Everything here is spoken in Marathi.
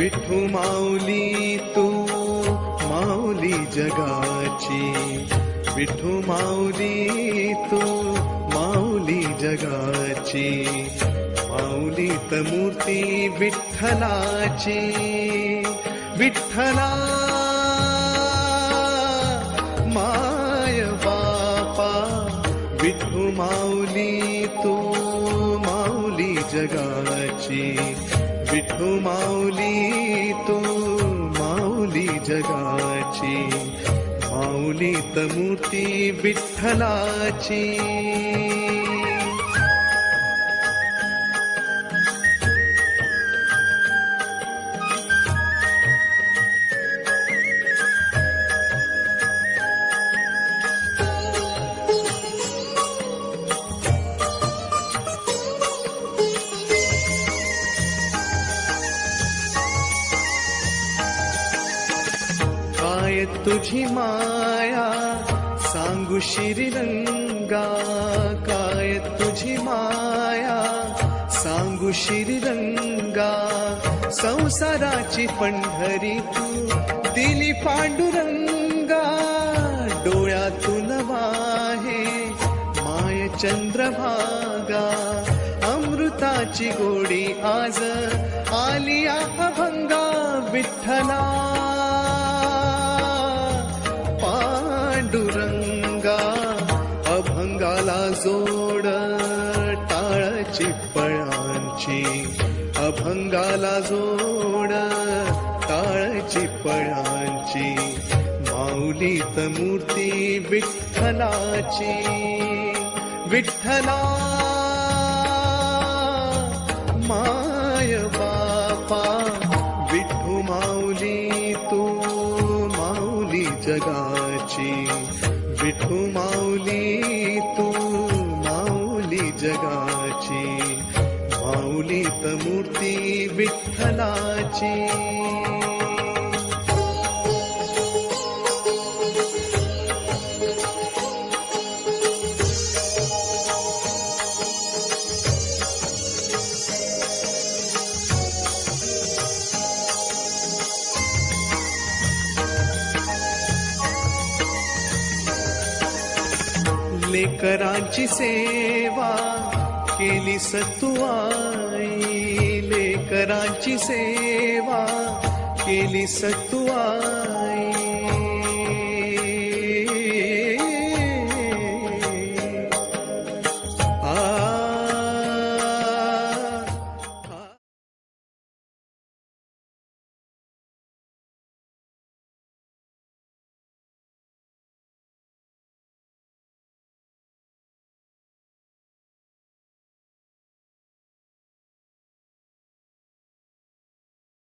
विठू माऊली तू माऊली जगाची, विठू माऊली तू माऊली जगाची, माऊलीत मूर्ती विठ्ठलाची, विठ्ठला माय बापा, विठू माऊली तू माऊली जगाची, विठू माऊली तू माऊली जगाची, माऊलीत मूर्ती विठ्ठलाची. काय तुझी माया सांगू श्रीरंगा, काय तुझी माया सांगू श्रीरंगा, संसाराची पंढरी तू दिली पांडुरंगा, डोळ्यातून वाहे माय चंद्रभागा, अमृताची गोडी आज आली अभंगा, विठ्ठला पांडुरंगा, अभंगाला जोड टाळची पळांची, अभंगाला जोड टाळची पळांची, माऊलीत मूर्ती विठ्ठलाची, विठ्ठला माय बापा, विठू माऊली तू माऊली जगाची, विठू माऊली तू माऊली जगाची, माऊलीत मूर्ती विठ्ठलाची. लेकरांची सेवा केली सतुआई, लेकरांची सेवा केली सतुआई,